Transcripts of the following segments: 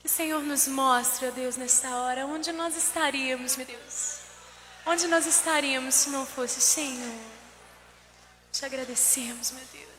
O Senhor nos mostre, ó Deus, nesta hora, onde nós estaríamos, meu Deus. Onde nós estaríamos se não fosse o Senhor. Te agradecemos, meu Deus.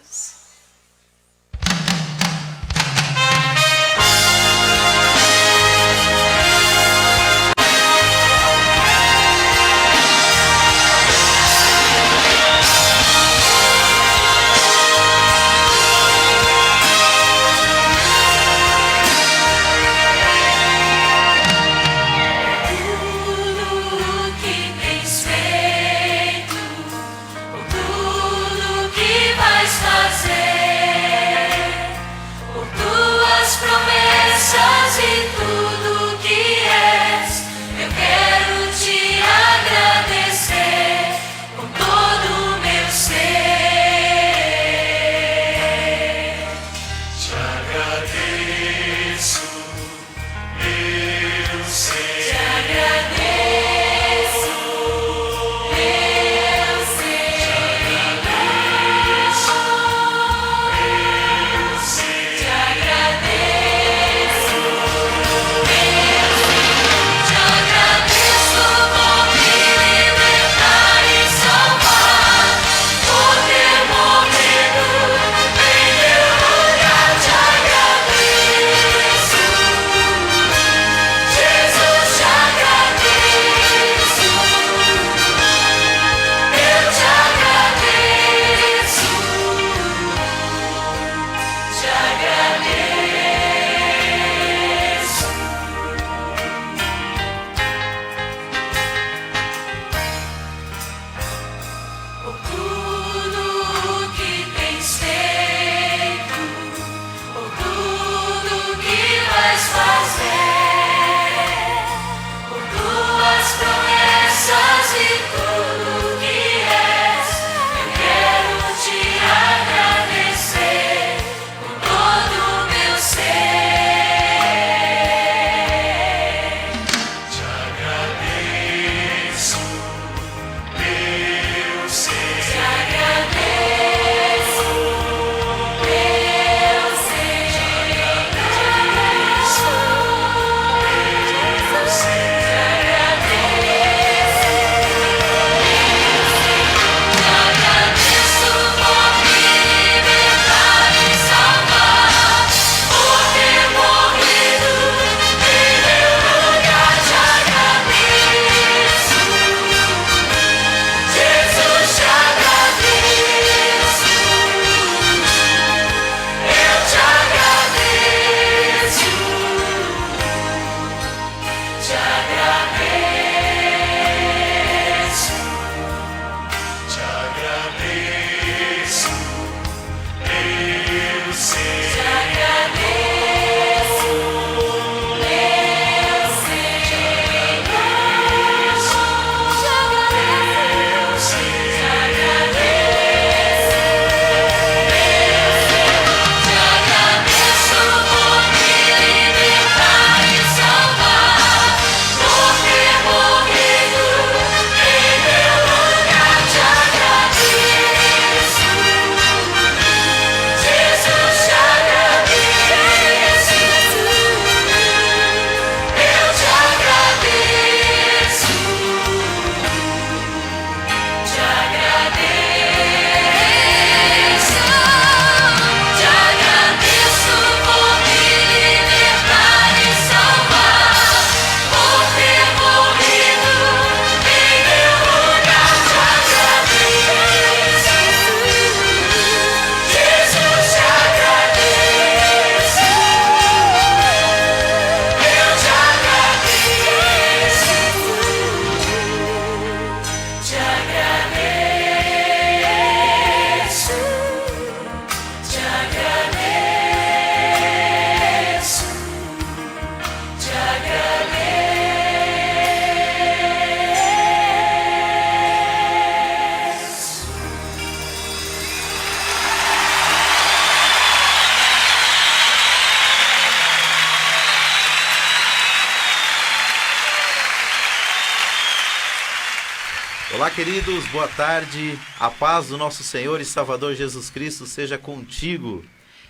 Olá, queridos, boa tarde. A paz do nosso Senhor e Salvador Jesus Cristo seja contigo.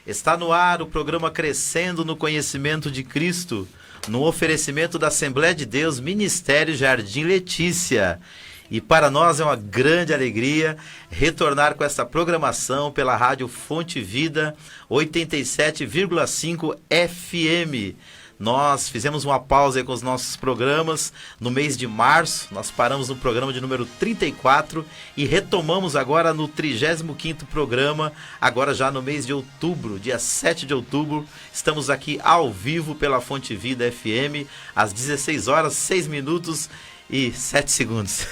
Está no ar o programa Crescendo no Conhecimento de Cristo, no oferecimento da Assembleia de Deus, Ministério Jardim Letícia. E para nós é uma grande alegria retornar com essa programação pela Rádio Fonte Vida 87,5 FM. Nós fizemos uma pausa aí com os nossos programas no mês de março. Nós paramos no programa de número 34 e retomamos agora no 35º programa, agora já no mês de outubro, dia 7 de outubro. Estamos aqui ao vivo pela Fonte Vida FM, às 16 horas, 6 minutos e 7 segundos.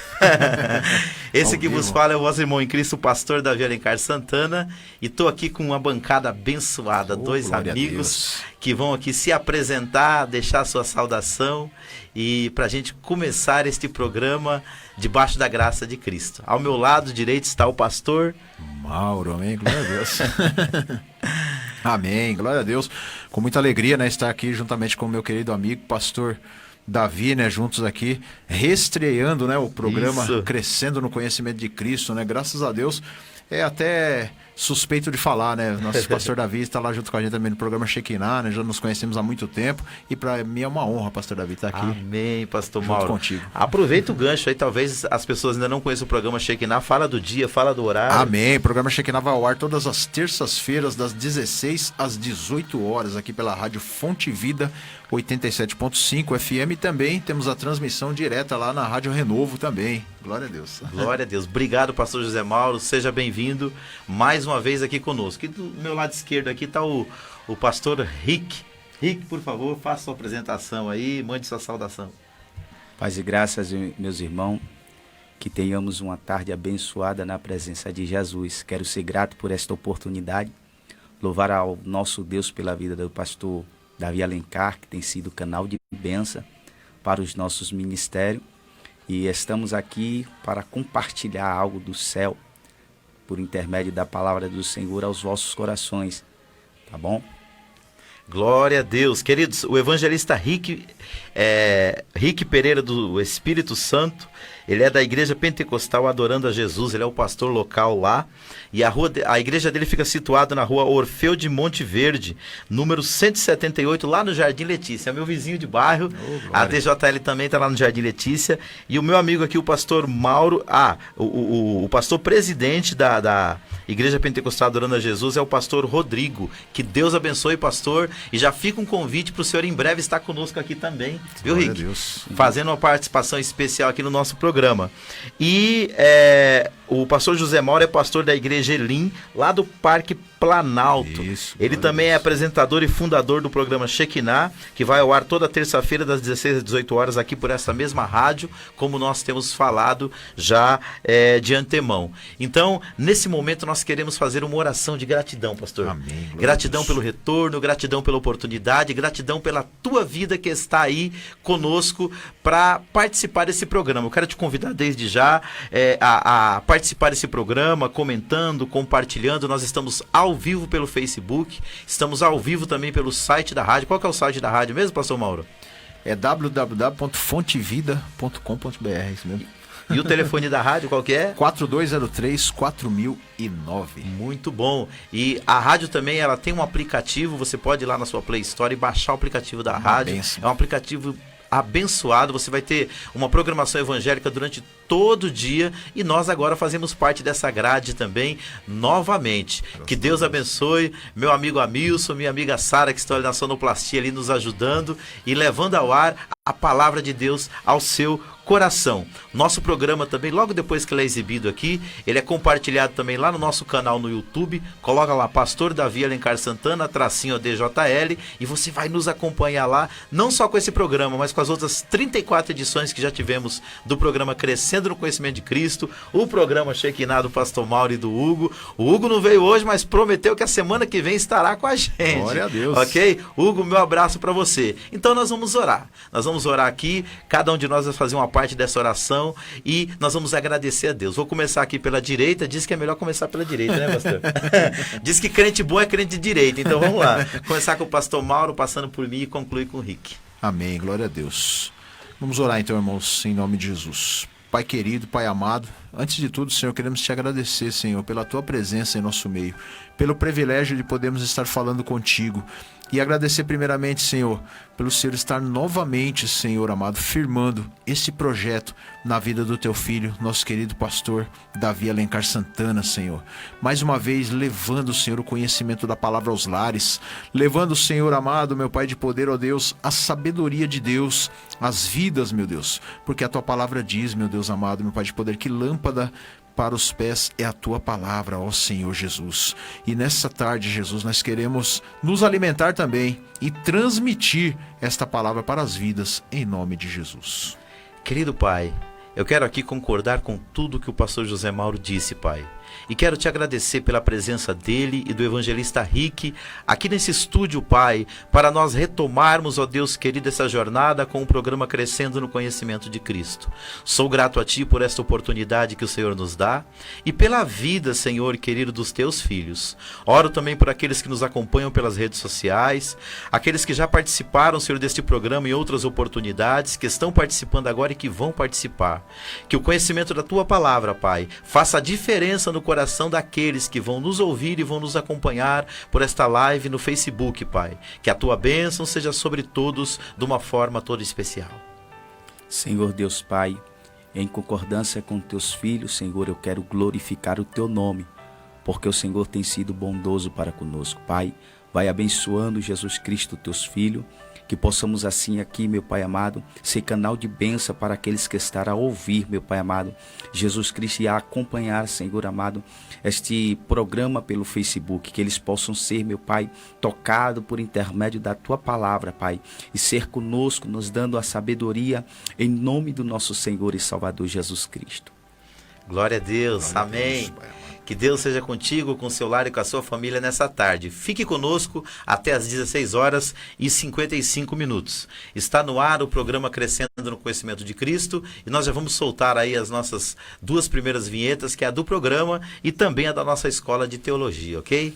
Esse que vos fala é o vosso irmão em Cristo, o pastor Davi Alencar Santana, e estou aqui com uma bancada abençoada, dois amigos que vão aqui se apresentar, deixar sua saudação e para a gente começar este programa debaixo da graça de Cristo. Ao meu lado direito está o pastor Mauro, amém, glória a Deus. Amém, glória a Deus. Com muita alegria, né, estar aqui juntamente com o meu querido amigo, pastor Davi, né, juntos aqui, reestreando, né, o programa Crescendo no Conhecimento de Cristo, né, graças a Deus. É até suspeito de falar, né, nosso pastor Davi está lá junto com a gente também no programa Shekinah, né, já nos conhecemos há muito tempo e para mim é uma honra, pastor Davi, estar aqui. Amém, pastor junto Mauro. Contigo. Aproveita o gancho aí, talvez as pessoas ainda não conheçam o programa Shekinah, fala do dia, fala do horário. Amém, o programa Shekinah vai ao ar todas as terças-feiras, das 16 às 18 horas, aqui pela Rádio Fonte Vida 87.5 FM, e também temos a transmissão direta lá na Rádio Renovo também. Glória a Deus. Glória a Deus. Obrigado, pastor José Mauro. Seja bem-vindo mais uma vez aqui conosco. E do meu lado esquerdo aqui está o pastor Rick. Rick, por favor, faça sua apresentação aí, mande sua saudação. Paz e graças, meus irmãos, que tenhamos uma tarde abençoada na presença de Jesus. Quero ser grato por esta oportunidade, louvar ao nosso Deus pela vida do pastor Davi Alencar, que tem sido canal de bênção para os nossos ministérios. E estamos aqui para compartilhar algo do céu, por intermédio da palavra do Senhor aos vossos corações. Tá bom? Glória a Deus. Queridos, o evangelista Rick Pereira do Espírito Santo, ele é da Igreja Pentecostal Adorando a Jesus, ele é o pastor local lá, e a igreja dele fica situada na rua Orfeu de Monte Verde, número 178, lá no Jardim Letícia, é meu vizinho de bairro. A DJL também está lá no Jardim Letícia, e o meu amigo aqui, o pastor Mauro, o pastor presidente da Igreja Pentecostal Adorando a Jesus é o pastor Rodrigo. Que Deus abençoe, pastor, e já fica um convite para o senhor em breve estar conosco aqui também, viu, Glória Rick? a Deus. Fazendo uma participação especial aqui no nosso programa. E o pastor José Mauro é pastor da Igreja Elim, lá do Parque Planalto. Isso, ele também é apresentador e fundador do programa Shekinah, que vai ao ar toda terça-feira das 16 às 18 horas aqui por essa mesma rádio, como nós temos falado já de antemão. Então, nesse momento nós queremos fazer uma oração de gratidão, pastor. Amém. Gratidão pelo retorno, gratidão pela oportunidade, gratidão pela tua vida que está aí conosco para participar desse programa. Eu quero te convidar desde já a participar desse programa, comentando, compartilhando. Nós estamos ao vivo pelo Facebook, estamos ao vivo também pelo site da rádio. Qual que é o site da rádio mesmo, pastor Mauro? É www.fontevida.com.br, isso mesmo. E o telefone da rádio qual que é? 4203-4009. Muito bom. E a rádio também, ela tem um aplicativo, você pode ir lá na sua Play Store e baixar o aplicativo da rádio. Benção. É um aplicativo abençoado, você vai ter uma programação evangélica durante todo dia, e nós agora fazemos parte dessa grade também, novamente. Que Deus abençoe meu amigo Amilson, minha amiga Sara, que estão ali na sonoplastia ali nos ajudando e levando ao ar a palavra de Deus ao seu coração. Nosso programa também, logo depois que ele é exibido aqui, ele é compartilhado também lá no nosso canal no YouTube. Coloca lá Pastor Davi Alencar Santana, tracinho DJL, e você vai nos acompanhar lá, não só com esse programa, mas com as outras 34 edições que já tivemos do programa Crescendo no Conhecimento de Cristo, o programa Shekinah do pastor Mauro e do Hugo. O Hugo não veio hoje, mas prometeu que a semana que vem estará com a gente. Glória a Deus. Ok? Hugo, meu abraço para você. Então nós vamos orar. Nós vamos orar aqui, cada um de nós vai fazer uma parte dessa oração e nós vamos agradecer a Deus. Vou começar aqui pela direita, diz que é melhor começar pela direita, né, pastor? Diz que crente bom é crente de direita, então vamos lá. Começar com o pastor Mauro, passando por mim, e concluir com o Rick. Amém, glória a Deus. Vamos orar então, irmãos, em nome de Jesus. Pai querido, Pai amado, antes de tudo, Senhor, queremos te agradecer, Senhor, pela tua presença em nosso meio, pelo privilégio de podermos estar falando contigo. E agradecer primeiramente, Senhor, pelo Senhor estar novamente, Senhor amado, firmando esse projeto na vida do teu filho, nosso querido pastor Davi Alencar Santana, Senhor. Mais uma vez, levando, Senhor, o conhecimento da palavra aos lares, levando, Senhor amado, meu Pai de poder, ó Deus, a sabedoria de Deus, as vidas, meu Deus, porque a tua palavra diz, meu Deus amado, meu Pai de poder, que lâmpada para os pés é a tua palavra, ó Senhor Jesus. E nessa tarde, Jesus, nós queremos nos alimentar também e transmitir esta palavra para as vidas, em nome de Jesus. Querido Pai, eu quero aqui concordar com tudo que o pastor José Mauro disse, Pai. E quero te agradecer pela presença dele e do evangelista Rick aqui nesse estúdio, Pai, para nós retomarmos, ó Deus querido, essa jornada com o programa Crescendo no Conhecimento de Cristo. Sou grato a Ti por esta oportunidade que o Senhor nos dá e pela vida, Senhor querido, dos Teus filhos. Oro também por aqueles que nos acompanham pelas redes sociais, aqueles que já participaram, Senhor, deste programa em outras oportunidades, que estão participando agora e que vão participar. Que o conhecimento da Tua palavra, Pai, faça a diferença no coração daqueles que vão nos ouvir e vão nos acompanhar por esta live no Facebook, Pai. Que a Tua bênção seja sobre todos de uma forma toda especial. Senhor Deus Pai, em concordância com Teus filhos, Senhor, eu quero glorificar o Teu nome, porque o Senhor tem sido bondoso para conosco. Pai, vai abençoando Jesus Cristo, Teus filhos, que possamos assim aqui, meu Pai amado, ser canal de bênção para aqueles que estarão a ouvir, meu Pai amado, Jesus Cristo, e a acompanhar, Senhor amado, este programa pelo Facebook, que eles possam ser, meu Pai, tocado por intermédio da Tua palavra, Pai, e ser conosco, nos dando a sabedoria, em nome do nosso Senhor e Salvador Jesus Cristo. Glória a Deus, glória amém. A Deus, que Deus seja contigo, com o seu lar e com a sua família nessa tarde. Fique conosco até às 16h55. Está no ar o programa Crescendo no Conhecimento de Cristo e nós já vamos soltar aí as nossas duas primeiras vinhetas, que é a do programa e também a da nossa escola de teologia, ok?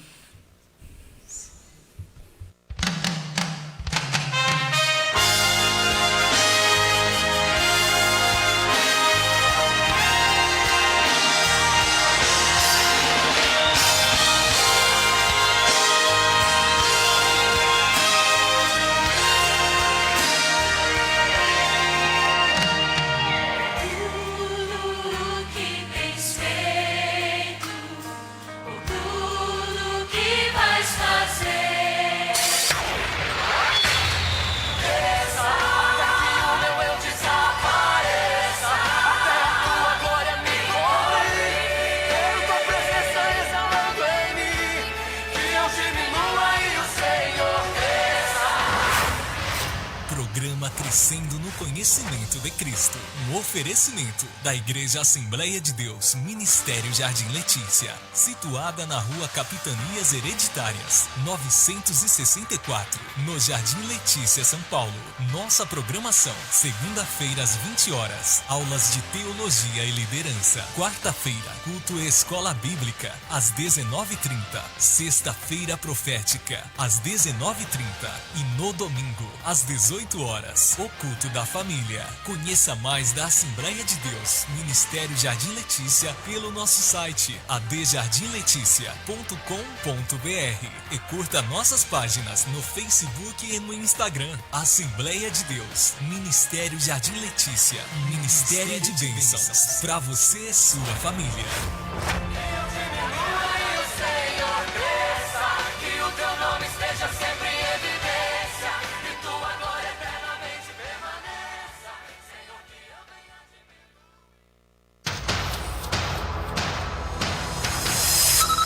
Crescendo no Conhecimento de Cristo. Um oferecimento da Igreja Assembleia de Deus, Ministério Jardim Letícia, situada na Rua Capitanias Hereditárias, 964, no Jardim Letícia, São Paulo. Nossa programação: segunda-feira às 20 horas, aulas de teologia e liderança. Quarta-feira, culto e escola bíblica, às 19h30. Sexta-feira profética, às 19h30. E no domingo, às 18 horas, o culto da família. Conheça mais da Assembleia de Deus, Ministério Jardim Letícia, pelo nosso site adjardimleticia.com.br e curta nossas páginas no Facebook e no Instagram. Assembleia de Deus, Ministério Jardim Letícia, Ministério de Bênçãos, para você e sua família.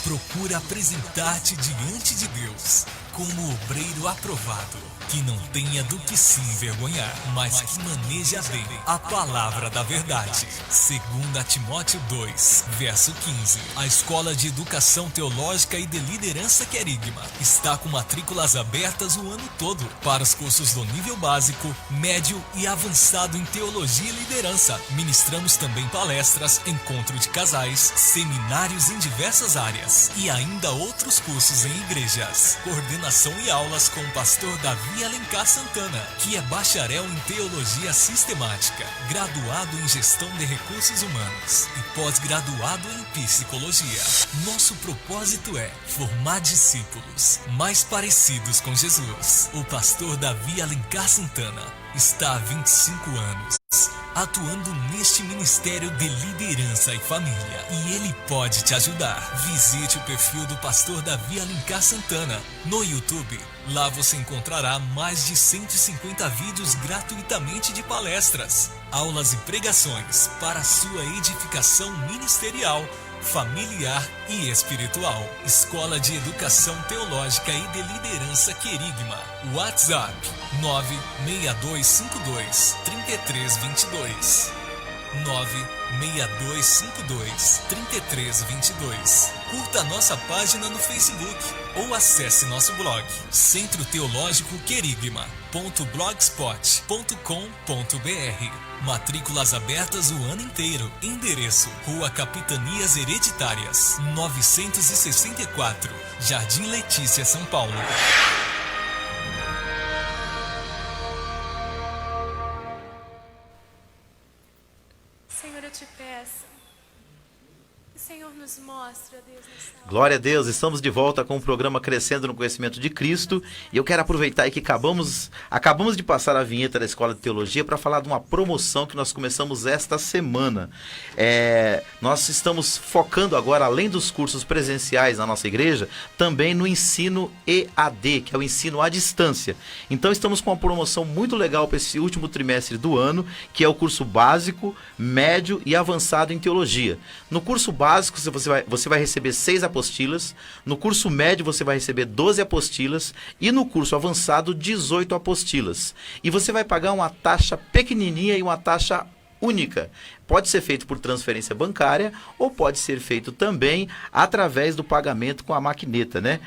Procura apresentar-te diante de Deus como obreiro aprovado, que não tenha do que se envergonhar, mas que maneja bem a palavra da verdade. 2 Timóteo 2, verso 15. A Escola de Educação Teológica e de Liderança Querigma está com matrículas abertas o ano todo para os cursos do nível básico, médio e avançado em Teologia e Liderança. Ministramos também palestras, encontro de casais, seminários em diversas áreas e ainda outros cursos em igrejas. Coordenação e aulas com o pastor Davi Davi Alencar Santana, que é bacharel em Teologia Sistemática, graduado em Gestão de Recursos Humanos e pós-graduado em Psicologia. Nosso propósito é formar discípulos mais parecidos com Jesus. O pastor Davi Alencar Santana está há 25 anos atuando neste ministério de liderança e família, e ele pode te ajudar. Visite o perfil do pastor Davi Alencar Santana no YouTube. Lá você encontrará mais de 150 vídeos gratuitamente de palestras, aulas e pregações para a sua edificação ministerial, familiar e espiritual. Escola de Educação Teológica e de Liderança Querigma. WhatsApp 96252-3322. 96252-3322. Curta a nossa página no Facebook ou acesse nosso blog Centro Teológico Querigma.blogspot.com.br. Matrículas abertas o ano inteiro. Endereço: Rua Capitanias Hereditárias, 964, Jardim Letícia, São Paulo. Senhor, eu te peço, que o Senhor nos mostre, ó Deus, nessa hora. Glória a Deus, estamos de volta com o programa Crescendo no Conhecimento de Cristo, e eu quero aproveitar aí que acabamos de passar a vinheta da Escola de Teologia para falar de uma promoção que nós começamos esta semana. Nós estamos focando agora, além dos cursos presenciais na nossa igreja, também no ensino EAD, que é o ensino à distância. Então estamos com uma promoção muito legal para esse último trimestre do ano, que é o curso básico, médio e avançado em teologia. No curso básico você vai receber 6 apostilas, no curso médio você vai receber 12 apostilas e no curso avançado 18 apostilas. E você vai pagar uma taxa pequenininha e uma taxa única. Pode ser feito por transferência bancária ou pode ser feito também através do pagamento com a maquineta, né?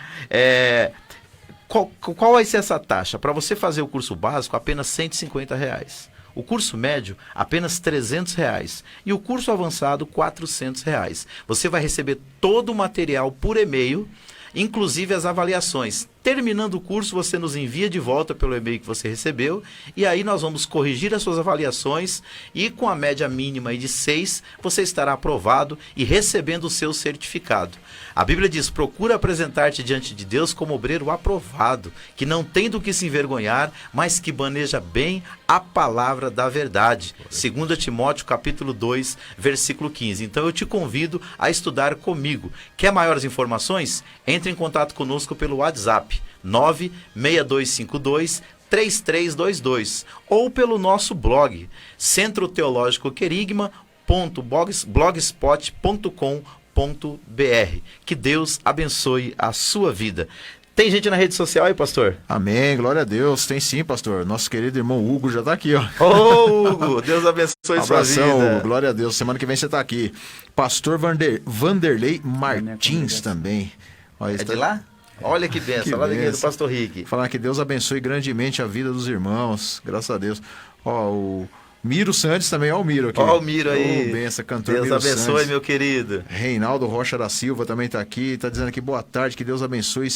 Qual vai ser essa taxa? Para você fazer o curso básico, apenas R$150. O curso médio, apenas R$300. E o curso avançado, R$400. Você vai receber todo o material por e-mail, inclusive as avaliações. Terminando o curso, você nos envia de volta pelo e-mail que você recebeu, e aí nós vamos corrigir as suas avaliações, e com a média mínima de 6, você estará aprovado e recebendo o seu certificado. A Bíblia diz: procura apresentar-te diante de Deus como obreiro aprovado, que não tem do que se envergonhar, mas que maneja bem a palavra da verdade. 2 Timóteo capítulo 2, versículo 15. Então eu te convido a estudar comigo. Quer maiores informações? Entre em contato conosco pelo WhatsApp 96252-3322 ou pelo nosso blog Centro Teológico Querigma.blogspot.com.br. Que Deus abençoe a sua vida. Tem gente na rede social aí, pastor? Amém, glória a Deus. Tem sim, pastor. Nosso querido irmão Hugo já está aqui, ó. Ô, Hugo, Deus abençoe sua vida. Hugo, glória a Deus. Semana que vem você está aqui. Pastor Vanderlei Martins também. Olha, é de lá? Olha que benção, lá da igreja do pastor Rick. Falar que Deus abençoe grandemente a vida dos irmãos, graças a Deus. Ó, o Miro Santos também, ó o Miro aqui. Ó o Miro aí. Benção, cantor Deus Miro abençoe, Santos. meu querido. Reinaldo Rocha da Silva também está aqui, está dizendo aqui boa tarde, que Deus abençoe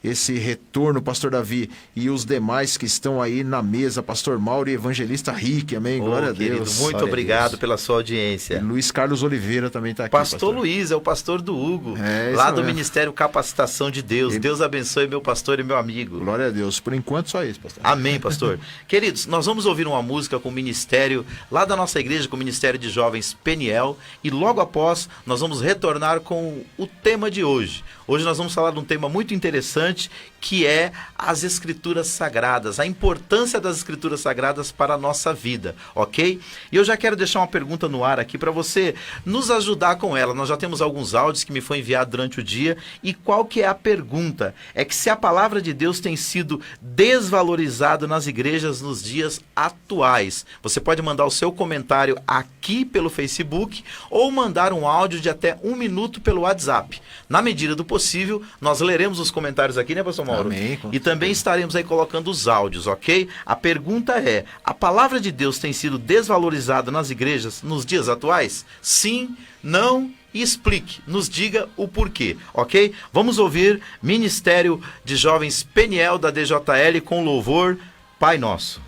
esse retorno, pastor Davi, e os demais que estão aí na mesa, pastor Mauro e evangelista Rick, amém, glória a querido, Deus. muito obrigado pela sua audiência. E Luiz Carlos Oliveira também está aqui. Pastor Luiz, é o pastor do Hugo, lá do Ministério Capacitação de Deus. Deus abençoe meu pastor e meu amigo. Glória a Deus, por enquanto só isso, pastor. Amém, pastor. Queridos, nós vamos ouvir uma música com o ministério, lá da nossa igreja, com o Ministério de Jovens Peniel, e logo após nós vamos retornar com o tema de hoje. Hoje nós vamos falar de um tema muito interessante, que é as Escrituras Sagradas, a importância das Escrituras Sagradas para a nossa vida, ok? E eu já quero deixar uma pergunta no ar aqui para você nos ajudar com ela. Nós já temos alguns áudios que me foi enviado durante o dia, e qual que é a pergunta? É que se a palavra de Deus tem sido desvalorizada nas igrejas nos dias atuais. Você pode mandar o seu comentário aqui pelo Facebook ou mandar um áudio de até 1 minuto pelo WhatsApp. Na medida do possível, nós leremos os comentários aqui, né, pastor Mauro? Amém, E também estaremos aí colocando os áudios, ok? A pergunta é, a palavra de Deus tem sido desvalorizada nas igrejas nos dias atuais? Sim, não e explique, nos diga o porquê, ok? Vamos ouvir Ministério de Jovens Peniel da DJL com louvor Pai Nosso.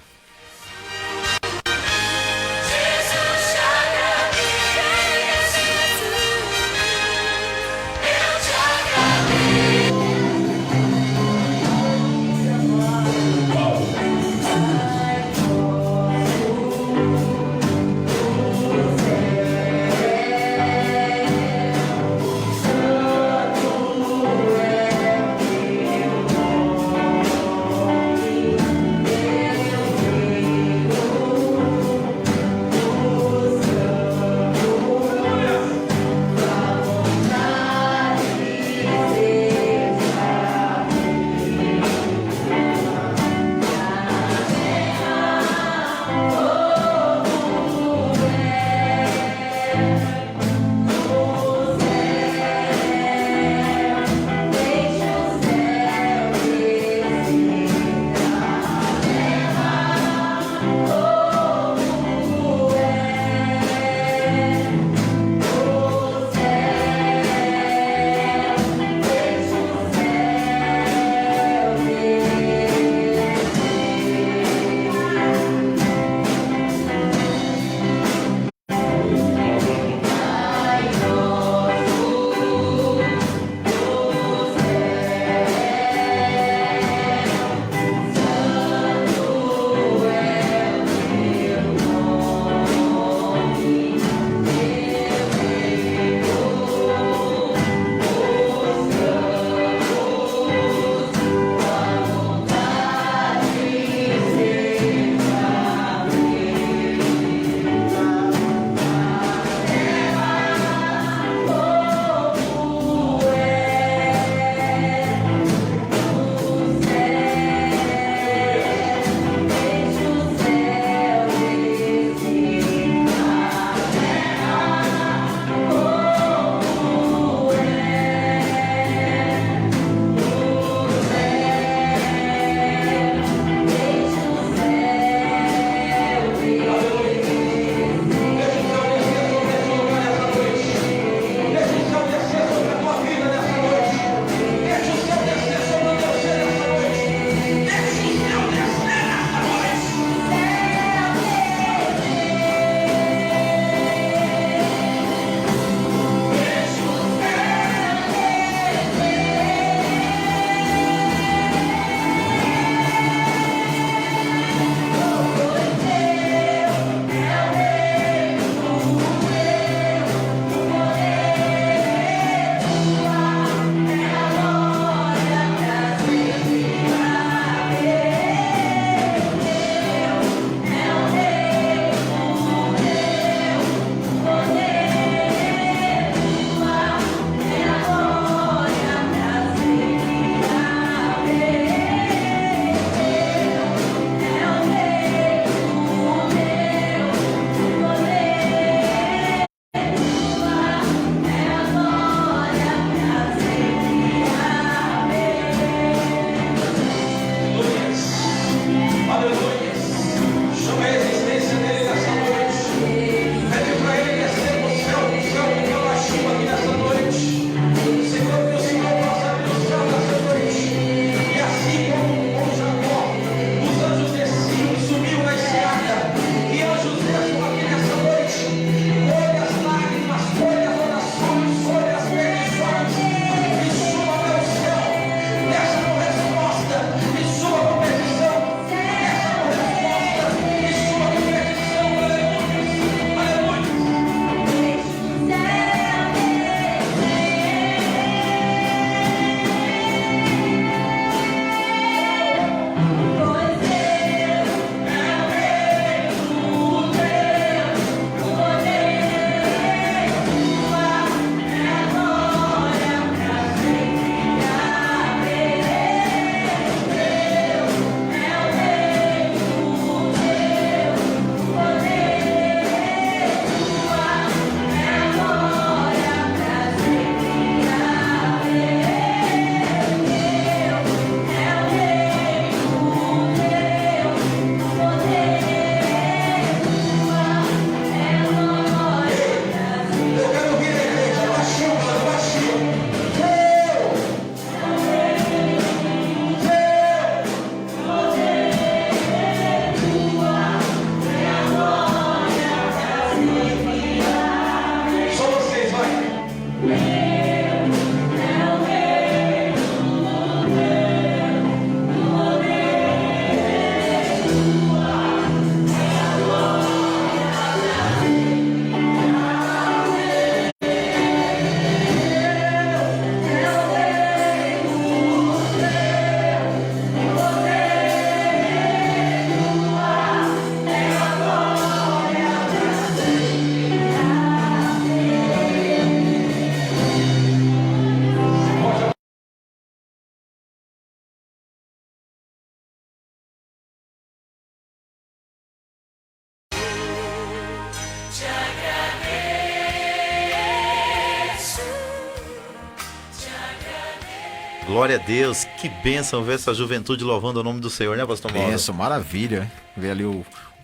Glória a Deus, que bênção ver essa juventude louvando o nome do Senhor, né, pastor Mauro? Bênção, maravilha, ver ali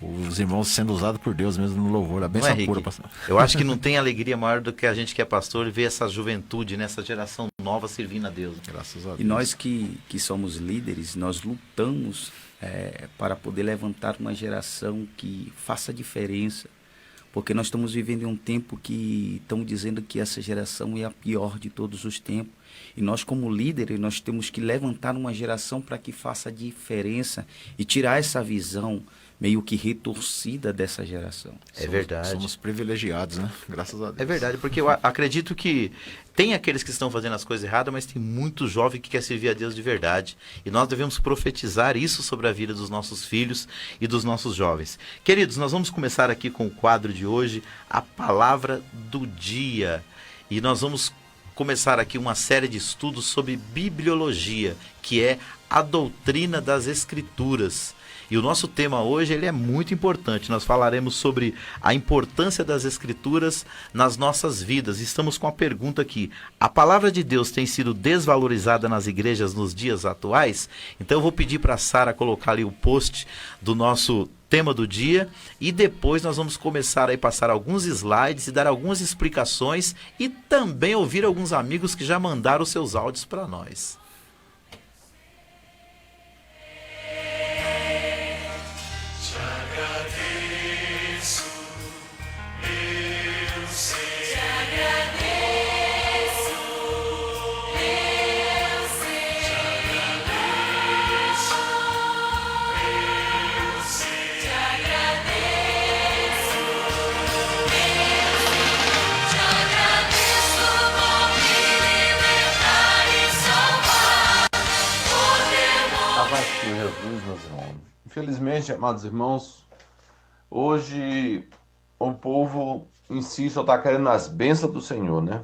os irmãos sendo usados por Deus mesmo no louvor, a bênção pura, pastor. Eu acho que não tem alegria maior do que a gente que é pastor ver essa juventude, né, essa geração nova servindo a Deus. Graças a Deus. E nós que somos líderes, nós lutamos para poder levantar uma geração que faça diferença, porque nós estamos vivendo em um tempo que estão dizendo que essa geração é a pior de todos os tempos. E nós, como líderes, nós temos que levantar uma geração para que faça diferença e tirar essa visão meio que retorcida dessa geração. É verdade. Somos privilegiados, né? Graças a Deus. É verdade, porque eu acredito que tem aqueles que estão fazendo as coisas erradas, mas tem muito jovem que quer servir a Deus de verdade. E nós devemos profetizar isso sobre a vida dos nossos filhos e dos nossos jovens. Queridos, nós vamos começar aqui com o quadro de hoje, a palavra do dia. E nós vamos começar aqui uma série de estudos sobre bibliologia, que é a doutrina das Escrituras. E o nosso tema hoje ele é muito importante. Nós falaremos sobre a importância das Escrituras nas nossas vidas. Estamos com a pergunta aqui: a palavra de Deus tem sido desvalorizada nas igrejas nos dias atuais? Então eu vou pedir para a Sara colocar ali o post do nosso tema do dia e depois nós vamos começar a passar alguns slides e dar algumas explicações e também ouvir alguns amigos que já mandaram seus áudios para nós. Jesus, meus irmãos. Infelizmente, amados irmãos, hoje o povo em si só está querendo as bênçãos do Senhor, né?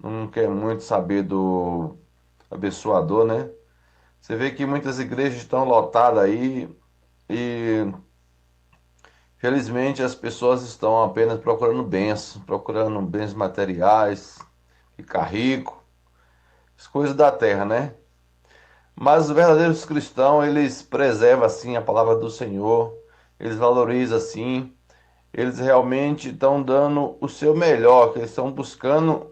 Não quer muito saber do abençoador, né? Você vê que muitas igrejas estão lotadas aí e felizmente as pessoas estão apenas procurando bênçãos, procurando bens materiais, ficar rico, as coisas da terra, né? Mas os verdadeiros cristãos, eles preservam assim a palavra do Senhor, eles valorizam assim, eles realmente estão dando o seu melhor, que eles estão buscando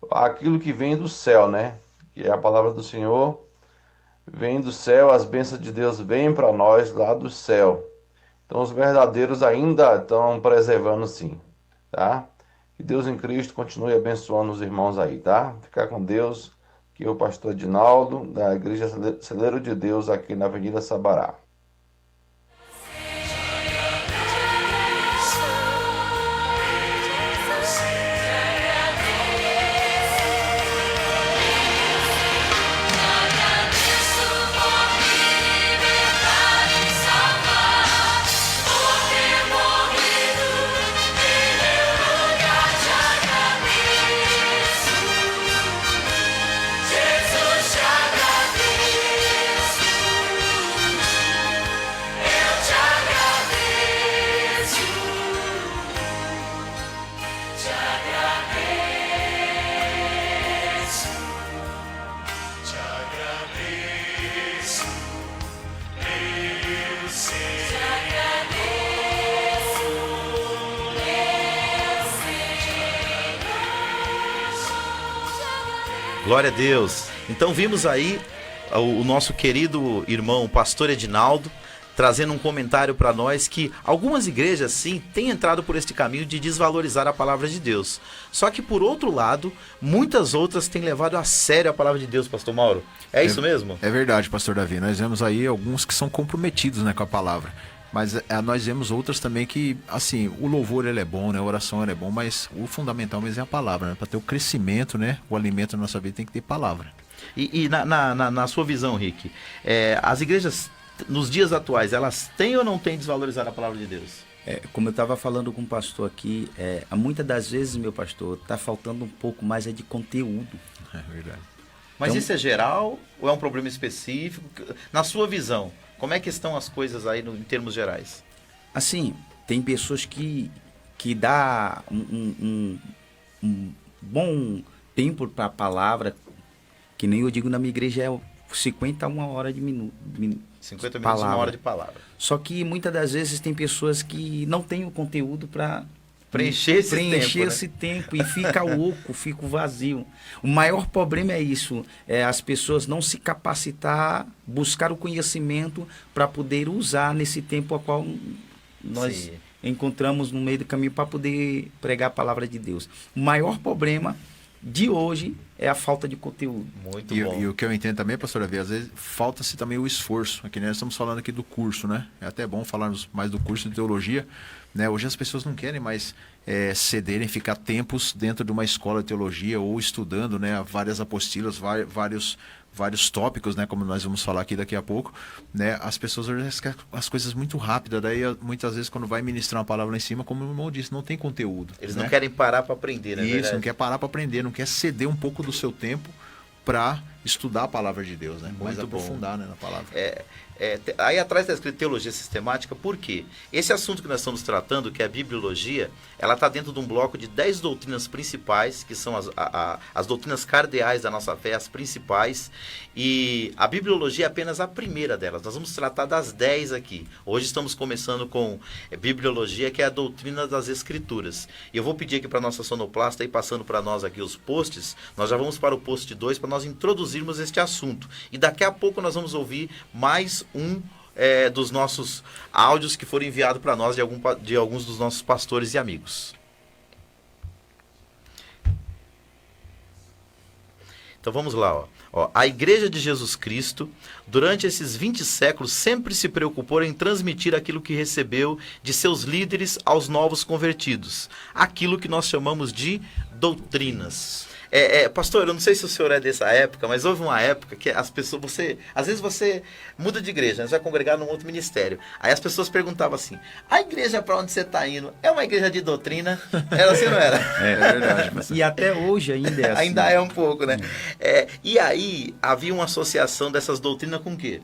aquilo que vem do céu, né? Que é a palavra do Senhor, vem do céu, as bênçãos de Deus vêm para nós lá do céu. Então os verdadeiros ainda estão preservando sim, tá? Que Deus em Cristo continue abençoando os irmãos aí, tá? Ficar com Deus. Que é o pastor Edinaldo, da Igreja Celeiro de Deus, aqui na Avenida Sabará. Glória a Deus. Então vimos aí o nosso querido irmão pastor Edinaldo trazendo um comentário para nós que algumas igrejas sim têm entrado por este caminho de desvalorizar a palavra de Deus. Só que por outro lado, muitas outras têm levado a sério a palavra de Deus, pastor Mauro. É isso mesmo? É verdade, pastor Davi. Nós vemos aí alguns que são comprometidos, né, com a palavra. Mas nós vemos outras também que, assim, o louvor ele é bom, né? A oração ele é bom, mas o fundamental mesmo é a palavra, né? Para ter o crescimento, né? O alimento na nossa vida tem que ter palavra. E na sua visão, Rick, as igrejas, nos dias atuais, elas têm ou não têm desvalorizado a palavra de Deus? Como eu estava falando com o pastor aqui, muitas das vezes, meu pastor, está faltando um pouco mais de conteúdo. É verdade. Mas Então, isso é geral ou é um problema específico? Na sua visão, como é que estão as coisas aí em termos gerais? Assim, tem pessoas que dá um bom tempo para a palavra, Que nem eu digo na minha igreja, é 50 a 1 hora de minuto. 50 minutos, 1 hora de palavra. Só que muitas das vezes tem pessoas que não têm o conteúdo para preencher esse tempo e fica oco, fica vazio. O maior problema é isso, é as pessoas não se capacitar, buscar o conhecimento para poder usar nesse tempo a qual nós encontramos no meio do caminho para poder pregar a palavra de Deus. O maior problema de hoje é a falta de conteúdo. Muito bom. E o que eu entendo também, pastor Davi, às vezes falta-se também o esforço. Aqui nós estamos falando aqui do curso, né? É até bom falarmos mais do curso de teologia, né? Hoje as pessoas não querem mais cederem, ficar tempos dentro de uma escola de teologia ou estudando, né? Várias apostilas, vários tópicos, né? Como nós vamos falar aqui daqui a pouco, né? As pessoas hoje querem as coisas muito rápidas, daí muitas vezes quando vai ministrar uma palavra lá em cima, como o irmão disse, não tem conteúdo. Eles né? não querem parar para aprender, né? Isso, não quer parar para aprender, não quer ceder um pouco do seu tempo para estudar a palavra de Deus, né? Muito Mais bom. aprofundar, né, na palavra. Aí atrás está escrito teologia sistemática, por quê? Esse assunto que nós estamos tratando, que é a bibliologia, ela está dentro de um bloco de 10 doutrinas principais, que são as doutrinas cardeais da nossa fé, as principais, e a bibliologia é apenas a primeira delas. Nós vamos tratar das 10 aqui. Hoje estamos começando com bibliologia, que é a doutrina das escrituras. E eu vou pedir aqui para a nossa sonoplasta, aí passando para nós aqui os posts, nós já vamos para o post 2 para nós introduzirmos este assunto. E daqui a pouco nós vamos ouvir mais dos nossos áudios que foram enviados para nós de alguns dos nossos pastores e amigos. Então vamos lá, ó. A Igreja de Jesus Cristo, durante esses 20 séculos, sempre se preocupou em transmitir aquilo que recebeu de seus líderes aos novos convertidos. Aquilo que nós chamamos de doutrinas. Pastor, eu não sei se o senhor é dessa época, mas houve uma época que as pessoas, às vezes você muda de igreja, né? Você vai congregar num outro ministério. Aí as pessoas perguntavam assim, a igreja para onde você está indo é uma igreja de doutrina? Era assim, não era? É verdade. E até hoje ainda é assim. Ainda é um pouco, né? E aí havia uma associação dessas doutrinas com o quê?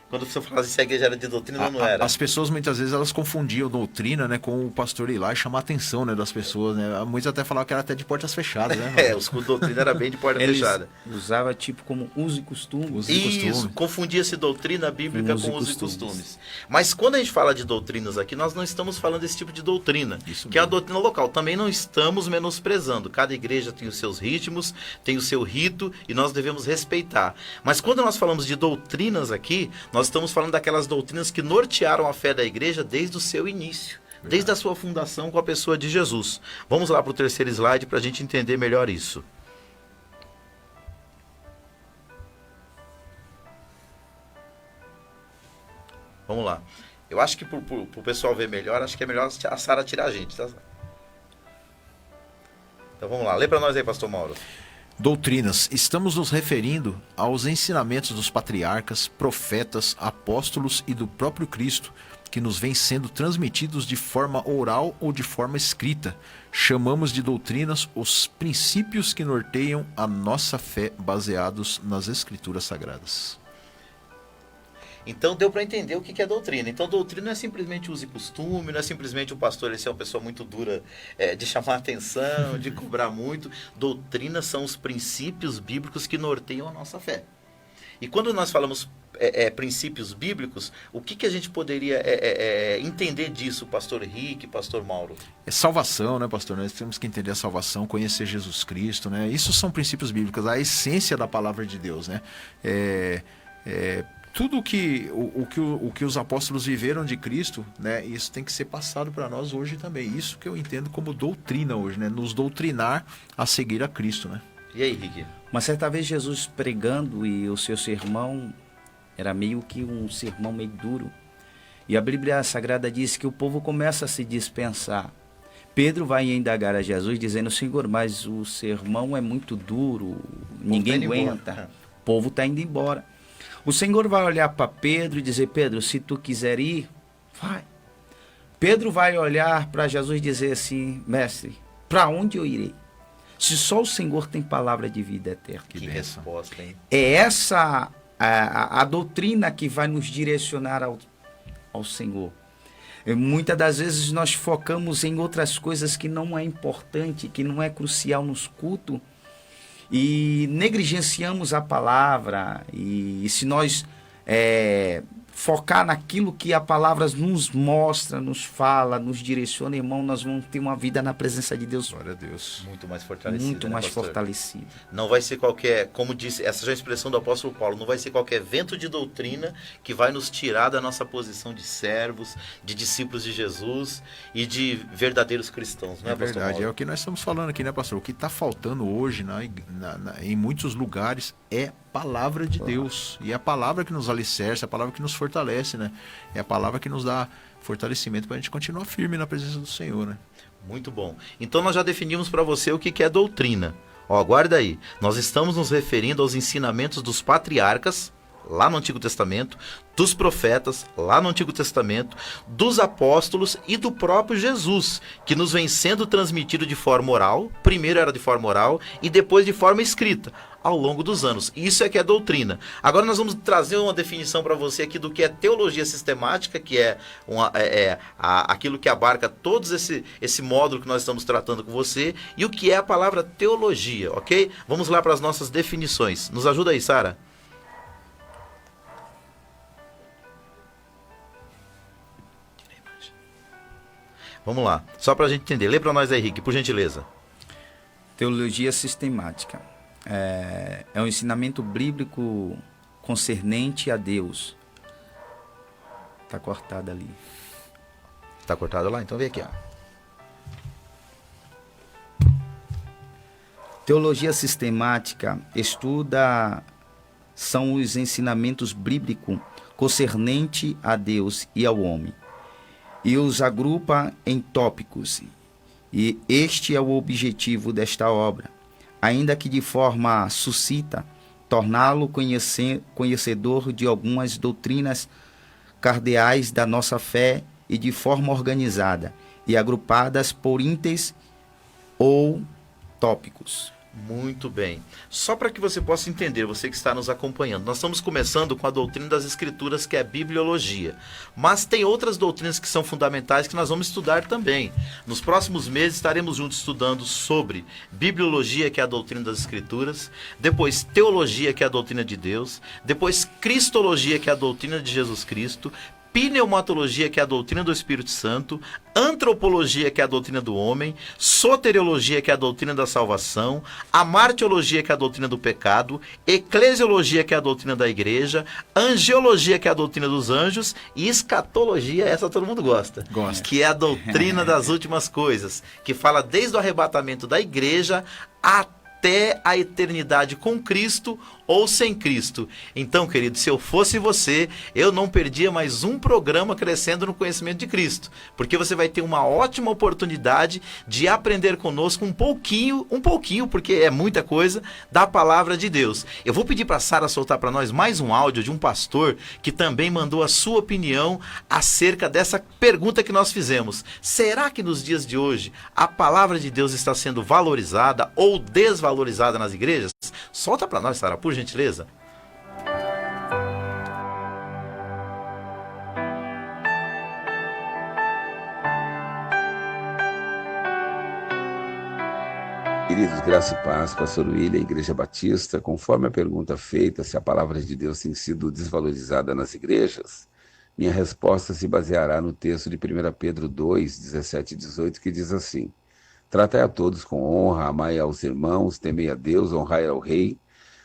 Quando você falava se a igreja era de doutrina ou não era? As pessoas muitas vezes elas confundiam doutrina, né, com o pastor ir lá e chamar a atenção, né, das pessoas, né? Muitos até falavam que era até de portas fechadas, né? Os cultos de doutrina era bem de porta fechada. Usava tipo como uso e costume. Isso, confundia-se doutrina bíblica com uso e costumes. Mas quando a gente fala de doutrinas aqui, nós não estamos falando desse tipo de doutrina, que é a doutrina local. Também não estamos menosprezando. Cada igreja tem os seus ritmos, tem o seu rito e nós devemos respeitar. Mas quando nós falamos de doutrinas aqui, nós estamos falando daquelas doutrinas que nortearam a fé da igreja desde o seu início, desde a sua fundação com a pessoa de Jesus. Vamos lá para o terceiro slide para a gente entender melhor isso. Vamos lá. Eu acho que para o pessoal ver melhor, acho que é melhor a Sara tirar a gente. Tá? Então vamos lá. Lê para nós aí, pastor Mauro. Doutrinas. Estamos nos referindo aos ensinamentos dos patriarcas, profetas, apóstolos e do próprio Cristo, que nos vêm sendo transmitidos de forma oral ou de forma escrita. Chamamos de doutrinas os princípios que norteiam a nossa fé baseados nas Escrituras Sagradas. Então deu para entender o que é doutrina. Então doutrina não é simplesmente uso e costume, não é simplesmente o pastor ele ser uma pessoa muito dura de chamar atenção, de cobrar muito. Doutrinas são os princípios bíblicos que norteiam a nossa fé. E quando nós falamos princípios bíblicos, o que a gente poderia entender disso, pastor Henrique, pastor Mauro? É salvação, né, pastor? Nós temos que entender a salvação, conhecer Jesus Cristo, né? Isso são princípios bíblicos, a essência da palavra de Deus, né? Tudo o que os apóstolos viveram de Cristo, né, isso tem que ser passado para nós hoje também. Isso que eu entendo como doutrina hoje, né? Nos doutrinar a seguir a Cristo, né? E aí, Rick? Uma certa vez Jesus pregando e o seu sermão era meio que um sermão meio duro. E a Bíblia Sagrada diz que o povo começa a se dispensar. Pedro vai indagar a Jesus dizendo, Senhor, mas o sermão é muito duro, ninguém aguenta, o povo está indo embora. O Senhor vai olhar para Pedro e dizer, Pedro, se tu quiser ir, vai. Pedro vai olhar para Jesus e dizer assim, mestre, para onde eu irei? Se só o Senhor tem palavra de vida eterna. Que resposta, hein? É essa a doutrina que vai nos direcionar ao Senhor. Muitas das vezes nós focamos em outras coisas que não é importante, que não é crucial nos cultos, e negligenciamos a palavra, e se nós focar naquilo que a palavra nos mostra, nos fala, nos direciona, irmão, nós vamos ter uma vida na presença de Deus. Glória a Deus. Muito mais fortalecida. Muito mais pastor? fortalecida. Não vai ser qualquer, como disse, essa já é a expressão do apóstolo Paulo, não vai ser qualquer vento de doutrina que vai nos tirar da nossa posição de servos, de discípulos de Jesus e de verdadeiros cristãos, não é, pastor verdade, Mauro? é o que nós estamos falando aqui, né, pastor? O que está faltando hoje em muitos lugares é palavra de Deus. E é a palavra que nos alicerça, é a palavra que nos fortalece, né? É a palavra que nos dá fortalecimento para a gente continuar firme na presença do Senhor, né? Muito bom. Então nós já definimos para você o que é doutrina. Ó, aguarda aí. Nós estamos nos referindo aos ensinamentos dos patriarcas, lá no Antigo Testamento, dos profetas, lá no Antigo Testamento, dos apóstolos e do próprio Jesus, que nos vem sendo transmitido de forma oral, primeiro era de forma oral e depois de forma escrita, ao longo dos anos. Isso é que é doutrina. Agora nós vamos trazer uma definição para você aqui do que é teologia sistemática, que é aquilo que abarca todos esse módulo que nós estamos tratando com você, e o que é a palavra teologia, ok? Vamos lá para as nossas definições. Nos ajuda aí, Sara. Vamos lá, só para a gente entender. Lê para nós aí, Henrique, por gentileza. Teologia sistemática é um ensinamento bíblico concernente a Deus. Está cortado ali. Está cortado lá? Então vem aqui. Ó. Teologia sistemática são os ensinamentos bíblicos concernente a Deus e ao homem, e os agrupa em tópicos. E este é o objetivo desta obra, ainda que de forma sucinta, torná-lo conhecedor de algumas doutrinas cardeais da nossa fé e de forma organizada e agrupadas por itens ou tópicos. Muito bem. Só para que você possa entender, você que está nos acompanhando, nós estamos começando com a doutrina das Escrituras, que é a bibliologia. Mas tem outras doutrinas que são fundamentais que nós vamos estudar também. Nos próximos meses estaremos juntos estudando sobre bibliologia, que é a doutrina das Escrituras, depois teologia, que é a doutrina de Deus, depois cristologia, que é a doutrina de Jesus Cristo, pneumatologia, que é a doutrina do Espírito Santo, antropologia, que é a doutrina do homem, soteriologia, que é a doutrina da salvação, amartiologia, que é a doutrina do pecado, eclesiologia, que é a doutrina da igreja, angiologia, que é a doutrina dos anjos, e escatologia, essa todo mundo gosta, que é a doutrina das últimas coisas, que fala desde o arrebatamento da igreja até a eternidade com Cristo ou sem Cristo. Então, querido, se eu fosse você, eu não perdia mais um programa Crescendo no Conhecimento de Cristo, porque você vai ter uma ótima oportunidade de aprender conosco um pouquinho, porque é muita coisa, da palavra de Deus. Eu vou pedir para a Sara soltar para nós mais um áudio de um pastor que também mandou a sua opinião acerca dessa pergunta que nós fizemos. Será que nos dias de hoje a palavra de Deus está sendo valorizada ou desvalorizada nas igrejas? Solta para nós, Sara, por gentileza. Queridos, graça e paz, pastor William, Igreja Batista. Conforme a pergunta feita, se a palavra de Deus tem sido desvalorizada nas igrejas, minha resposta se baseará no texto de 1 Pedro 2, 17 e 18, que diz assim: tratai a todos com honra, amai aos irmãos, temei a Deus, honrai ao rei,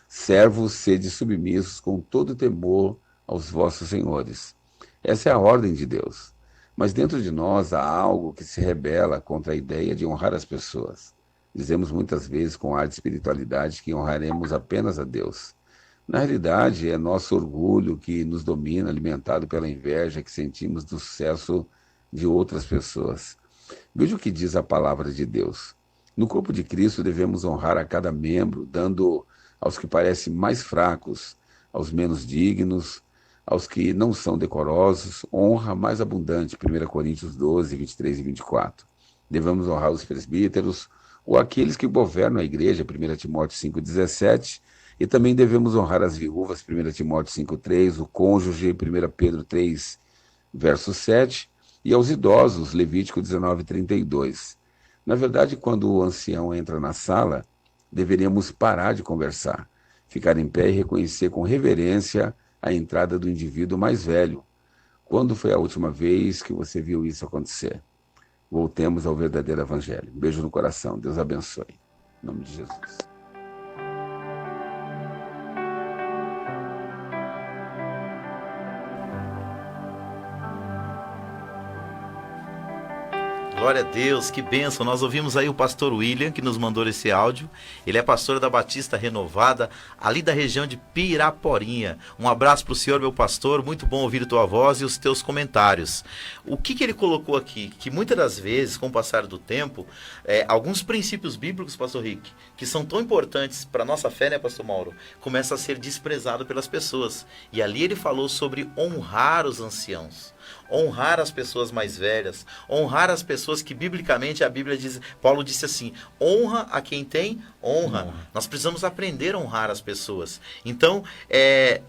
servos, sede submissos com todo temor aos vossos senhores. Essa é a ordem de Deus. Mas dentro de nós há algo que se rebela contra a ideia de honrar as pessoas. Dizemos muitas vezes com ar de espiritualidade que honraremos apenas a Deus. Na realidade, é nosso orgulho que nos domina, alimentado pela inveja que sentimos do sucesso de outras pessoas. Veja o que diz a palavra de Deus. No corpo de Cristo devemos honrar a cada membro, dando aos que parecem mais fracos, aos menos dignos, aos que não são decorosos, honra mais abundante, 1 Coríntios 12, 23 e 24. Devemos honrar os presbíteros ou aqueles que governam a igreja, 1 Timóteo 5, 17, e também devemos honrar as viúvas, 1 Timóteo 5, 3, o cônjuge, 1 Pedro 3, verso 7, e aos idosos, Levítico 19, 32. Na verdade, quando o ancião entra na sala, deveríamos parar de conversar, ficar em pé e reconhecer com reverência a entrada do indivíduo mais velho. Quando foi a última vez que você viu isso acontecer? Voltemos ao verdadeiro evangelho. Um beijo no coração. Deus abençoe. Em nome de Jesus. Glória a Deus, que bênção. Nós ouvimos aí o pastor William, que nos mandou esse áudio. Ele é pastor da Batista Renovada, ali da região de Piraporinha. Um abraço para o senhor, meu pastor. Muito bom ouvir a tua voz e os teus comentários. O que ele colocou aqui? Que muitas das vezes, com o passar do tempo, alguns princípios bíblicos, pastor Rick, que são tão importantes para a nossa fé, né, pastor Mauro, começa a ser desprezado pelas pessoas. E ali ele falou sobre honrar os anciãos. Honrar as pessoas mais velhas, honrar as pessoas que biblicamente a Bíblia diz, Paulo disse assim, honra a quem tem honra. Nós precisamos aprender a honrar as pessoas. Então,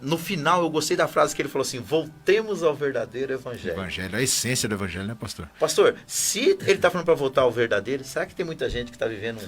no final eu gostei da frase que ele falou assim, voltemos ao verdadeiro evangelho. Evangelho, a essência do evangelho, né, pastor? Pastor, se ele está falando para voltar ao verdadeiro, será que tem muita gente que está vivendo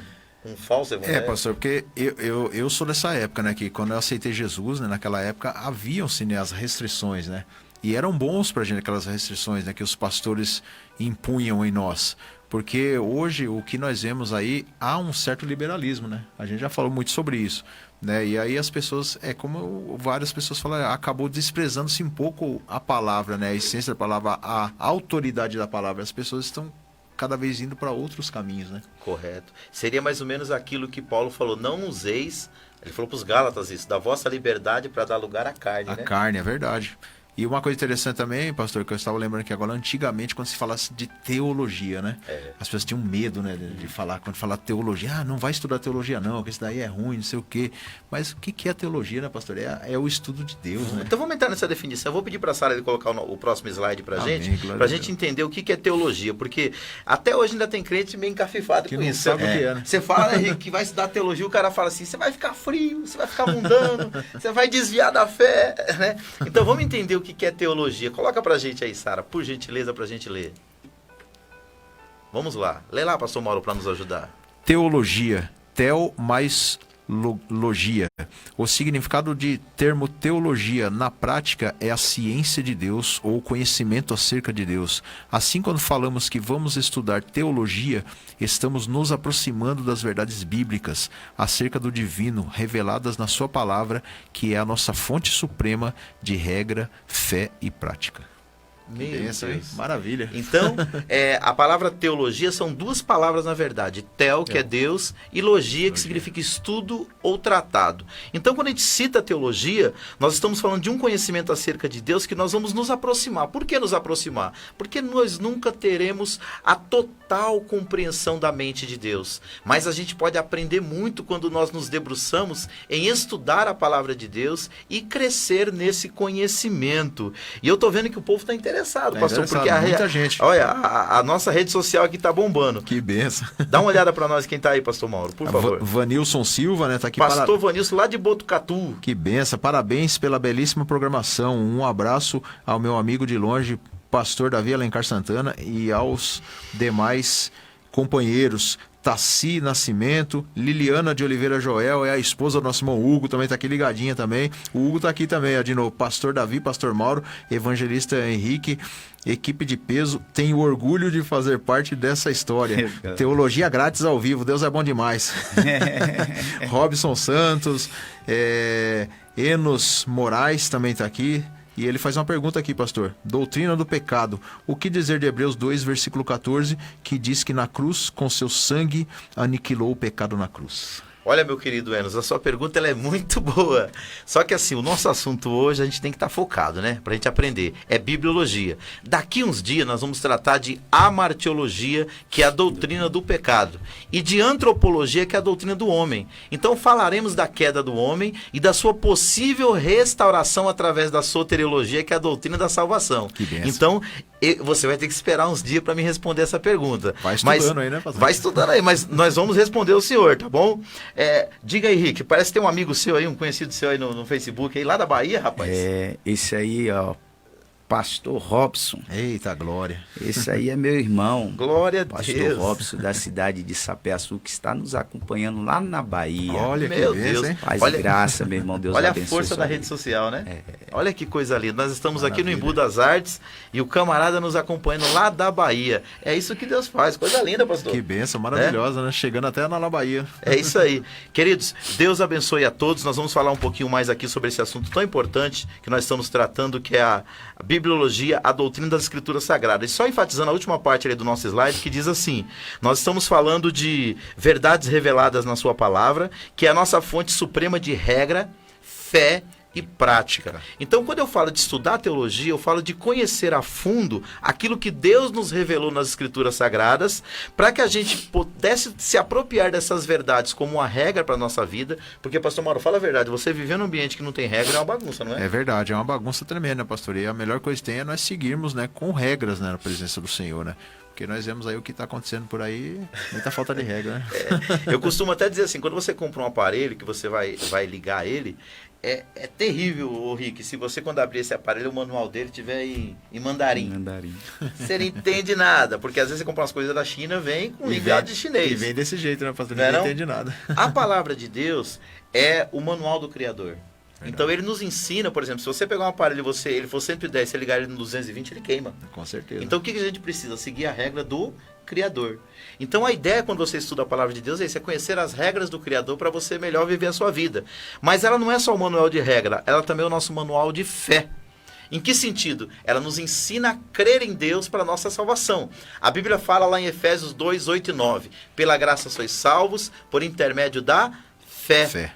um falso evangelho? Pastor, porque eu sou dessa época, né, que quando eu aceitei Jesus, né, naquela época haviam-se, né, as restrições, né? E eram bons para a gente aquelas restrições, né, que os pastores impunham em nós. Porque hoje o que nós vemos aí, há um certo liberalismo, né? A gente já falou muito sobre isso, né? E aí as pessoas, como várias pessoas falaram, acabou desprezando-se um pouco a palavra, né? A essência da palavra, a autoridade da palavra. As pessoas estão cada vez indo para outros caminhos, né? Correto. Seria mais ou menos aquilo que Paulo falou, não useis, ele falou para os Gálatas isso, da vossa liberdade para dar lugar à carne, né? A carne, é verdade. E uma coisa interessante também, pastor, que eu estava lembrando que agora, antigamente, quando se falasse de teologia, né? As pessoas tinham medo, né, de falar, quando falar teologia, não vai estudar teologia não, que isso daí é ruim, não sei o quê. Mas o que é teologia, né, pastor? É o estudo de Deus, né? Então vamos entrar nessa definição. Eu vou pedir para a Sara ele colocar o próximo slide para a gente entender o que é teologia, porque até hoje ainda tem crente meio encafifado que com não isso. Sabe o que é, né? Você fala, Henrique, que vai estudar teologia, o cara fala assim, você vai ficar frio, você vai ficar mundano, você vai desviar da fé, né? Então vamos entender o que é teologia. Coloca pra gente aí, Sara, por gentileza, pra gente ler. Vamos lá. Lê lá, pastor Mauro, para nos ajudar. Teologia. Teo mais logia. O significado de termo teologia na prática é a ciência de Deus ou o conhecimento acerca de Deus. Assim, quando falamos que vamos estudar teologia, estamos nos aproximando das verdades bíblicas acerca do divino reveladas na sua palavra, que é a nossa fonte suprema de regra, fé e prática. Meu Deus. Maravilha. Então, a palavra teologia são duas palavras na verdade. Tel, que é Deus, e logia, que significa estudo ou tratado. Então, quando a gente cita teologia, nós estamos falando de um conhecimento acerca de Deus que nós vamos nos aproximar. Por que nos aproximar? Porque nós nunca teremos a total compreensão da mente de Deus. Mas a gente pode aprender muito quando nós nos debruçamos em estudar a palavra de Deus e crescer nesse conhecimento. E eu tô vendo que o povo está interessado, pastor, porque muita gente. Olha, a nossa rede social aqui tá bombando. Que benção. Dá uma olhada para nós quem tá aí, pastor Mauro, por favor. Vanilson Silva, né, tá aqui. Pastor Vanilson, lá de Botucatu. Que benção, parabéns pela belíssima programação. Um abraço ao meu amigo de longe, pastor Davi Alencar Santana, e aos demais companheiros. Taci Nascimento, Liliana de Oliveira Joel, é a esposa do nosso irmão Hugo, também tá aqui ligadinha também. O Hugo tá aqui também, de novo, pastor Davi, pastor Mauro, evangelista Henrique, equipe de peso, tenho orgulho de fazer parte dessa história. Teologia grátis ao vivo, Deus é bom demais. Robson Santos, Enos Moraes também tá aqui. E ele faz uma pergunta aqui, pastor. Doutrina do pecado. O que dizer de Hebreus 2, versículo 14, que diz que na cruz, com seu sangue, aniquilou o pecado na cruz? Olha, meu querido Enos, a sua pergunta ela é muito boa. Só que assim, o nosso assunto hoje a gente tem que estar focado, né? Pra gente aprender. É bibliologia. Daqui uns dias nós vamos tratar de amartiologia, que é a doutrina do pecado. E de antropologia, que é a doutrina do homem. Então falaremos da queda do homem e da sua possível restauração através da soteriologia, que é a doutrina da salvação. Que benção. Então, você vai ter que esperar uns dias para me responder essa pergunta. Vai estudando aí, né, pastor? Vai estudando aí, mas nós vamos responder o senhor, tá bom? Diga aí, Rick, parece que tem um amigo seu aí, um conhecido seu aí no Facebook, aí lá da Bahia, rapaz. Esse aí, ó, Pastor Robson. Eita, glória. Esse aí é meu irmão. Glória a Pastor Deus. Robson, da cidade de Sapé-Açu, que está nos acompanhando lá na Bahia. Olha Meu que Deus, Deus. hein? Paz Olha- e graça, meu irmão. Deus Olha a abençoe força sua da vida. rede social, né? Olha que coisa linda. Nós estamos aqui no Maravilha. Embu das Artes e o camarada nos acompanhando lá da Bahia. É isso que Deus faz. Coisa linda, pastor. Que bênção maravilhosa, né? Chegando até na Bahia. É isso aí. Queridos, Deus abençoe a todos. Nós vamos falar um pouquinho mais aqui sobre esse assunto tão importante que nós estamos tratando, que é a bibliologia, a doutrina das Escrituras Sagradas. E só enfatizando a última parte ali do nosso slide, que diz assim: nós estamos falando de verdades reveladas na sua palavra, que é a nossa fonte suprema de regra, fé e prática. Então, quando eu falo de estudar teologia, eu falo de conhecer a fundo aquilo que Deus nos revelou nas Escrituras Sagradas, para que a gente pudesse se apropriar dessas verdades como uma regra para a nossa vida. Porque, pastor Mauro, fala a verdade, você viver num ambiente que não tem regra é uma bagunça, não é? É verdade, é uma bagunça tremenda, pastor. E a melhor coisa que tem é nós seguirmos, né, com regras, né, na presença do Senhor, né? Porque nós vemos aí o que está acontecendo por aí, muita falta de regra, né? Eu costumo até dizer assim, quando você compra um aparelho que você vai ligar ele, é terrível, ô Rick, se você quando abrir esse aparelho, o manual dele estiver em mandarim. Mandarim. Você não entende nada, porque às vezes você compra umas coisas da China, vem com ligado de chinês. E vem desse jeito, né, pastor? Não é Ninguém não? entende nada. A palavra de Deus é o manual do Criador. Então ele nos ensina, por exemplo, se você pegar um aparelho e ele for 110, se você ligar ele no 220, ele queima. Com certeza. Então o que a gente precisa? Seguir a regra do Criador. Então a ideia quando você estuda a palavra de Deus é isso, é conhecer as regras do Criador para você melhor viver a sua vida. Mas ela não é só o manual de regra, ela também é o nosso manual de fé. Em que sentido? Ela nos ensina a crer em Deus para a nossa salvação. A Bíblia fala lá em Efésios 2, 8 e 9. Pela graça sois salvos por intermédio da fé. Fé.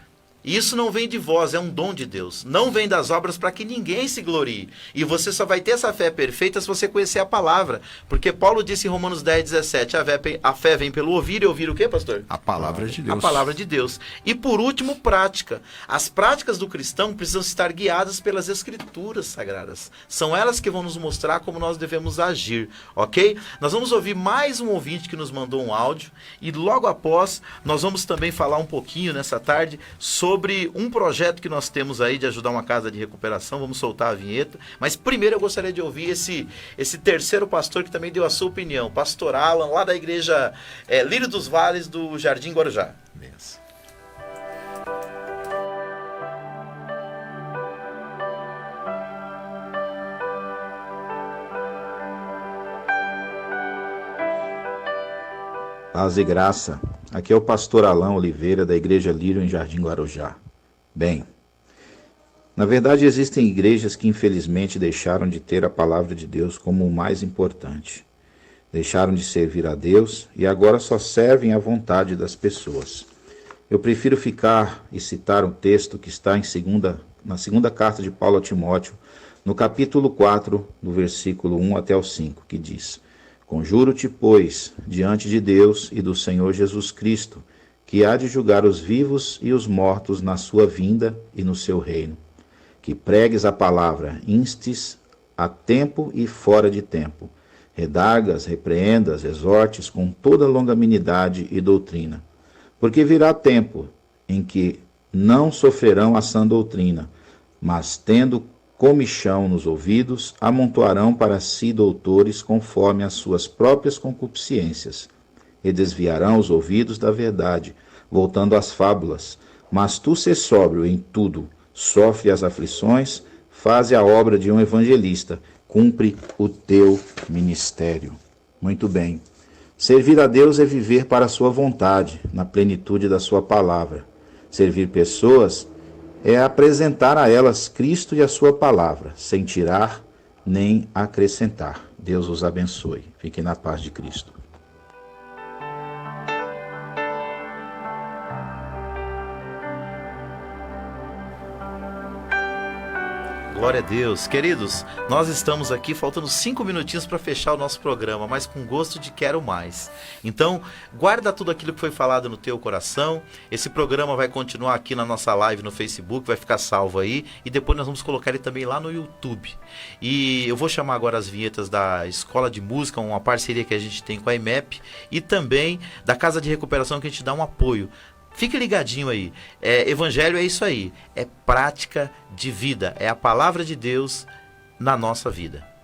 E isso não vem de vós, é um dom de Deus. Não vem das obras para que ninguém se glorie. E você só vai ter essa fé perfeita se você conhecer a palavra. Porque Paulo disse em Romanos 10, 17, a fé vem pelo ouvir, e ouvir o quê, pastor? A palavra de Deus. A palavra de Deus. E por último, prática. As práticas do cristão precisam estar guiadas pelas Escrituras Sagradas. São elas que vão nos mostrar como nós devemos agir, ok? Nós vamos ouvir mais um ouvinte que nos mandou um áudio. E logo após, nós vamos também falar um pouquinho nessa tarde sobre um projeto que nós temos aí de ajudar uma casa de recuperação. Vamos soltar a vinheta. Mas primeiro eu gostaria de ouvir esse terceiro pastor que também deu a sua opinião. Pastor Alan, lá da igreja Lírio dos Vales, do Jardim Guarujá. Benção. Paz e graça. Aqui é o pastor Alain Oliveira, da Igreja Lírio, em Jardim Guarujá. Bem, na verdade existem igrejas que infelizmente deixaram de ter a palavra de Deus como o mais importante. Deixaram de servir a Deus e agora só servem à vontade das pessoas. Eu prefiro ficar e citar um texto que está na segunda carta de Paulo a Timóteo, no capítulo 4, do versículo 1 até o 5, que diz: Conjuro-te, pois, diante de Deus e do Senhor Jesus Cristo, que há de julgar os vivos e os mortos na sua vinda e no seu reino, que pregues a palavra, instes a tempo e fora de tempo, redargas, repreendas, exortes com toda longanimidade e doutrina. Porque virá tempo em que não sofrerão a sã doutrina, mas tendo comichão nos ouvidos, amontoarão para si doutores conforme as suas próprias concupiscências, e desviarão os ouvidos da verdade, voltando às fábulas. Mas tu sê sóbrio em tudo, sofre as aflições, faze a obra de um evangelista, cumpre o teu ministério. Muito bem. Servir a Deus é viver para a sua vontade, na plenitude da sua palavra. Servir pessoas é apresentar a elas Cristo e a sua palavra, sem tirar nem acrescentar. Deus os abençoe. Fiquem na paz de Cristo. Glória a Deus. Queridos, nós estamos aqui faltando 5 minutinhos para fechar o nosso programa, mas com gosto de quero mais. Então, guarda tudo aquilo que foi falado no teu coração. Esse programa vai continuar aqui na nossa live no Facebook, vai ficar salvo aí, e depois nós vamos colocar ele também lá no YouTube. E eu vou chamar agora as vinhetas da Escola de Música, uma parceria que a gente tem com a IMEP, e também da Casa de Recuperação, que a gente dá um apoio. Fique ligadinho aí. Evangelho é isso aí. É prática de vida. É a palavra de Deus na nossa vida.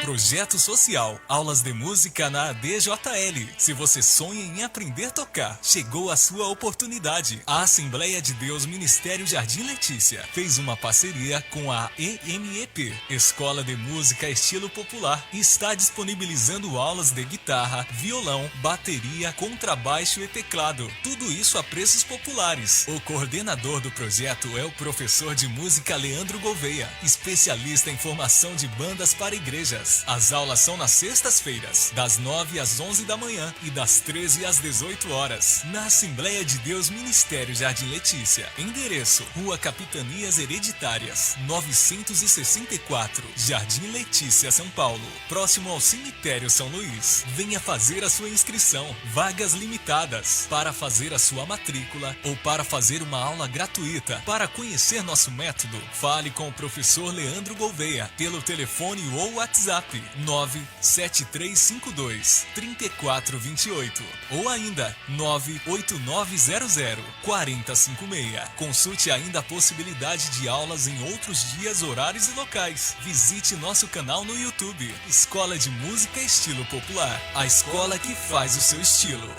Projeto Social, aulas de música na ADJL. Se você sonha em aprender a tocar, chegou a sua oportunidade. A Assembleia de Deus Ministério Jardim Letícia fez uma parceria com a EMEP, Escola de Música Estilo Popular, e está disponibilizando aulas de guitarra, violão, bateria, contrabaixo e teclado. Tudo isso a preços populares. O coordenador do projeto é o professor de música Leandro Gouveia, especialista em formação de bandas para igrejas. As aulas são nas sextas-feiras, das 9 às 11 da manhã e das 13 às 18 horas, na Assembleia de Deus Ministério Jardim Letícia. Endereço: Rua Capitanias Hereditárias, 964, Jardim Letícia, São Paulo, próximo ao Cemitério São Luís. Venha fazer a sua inscrição. Vagas limitadas. Para fazer a sua matrícula ou para fazer uma aula gratuita. Para conhecer nosso método, fale com o professor Leandro Gouveia pelo telefone ou WhatsApp 97352-3428 ou ainda 98900-4056. Consulte ainda a possibilidade de aulas em outros dias, horários e locais. Visite nosso canal no YouTube, Escola de Música Estilo Popular, a escola que faz o seu estilo.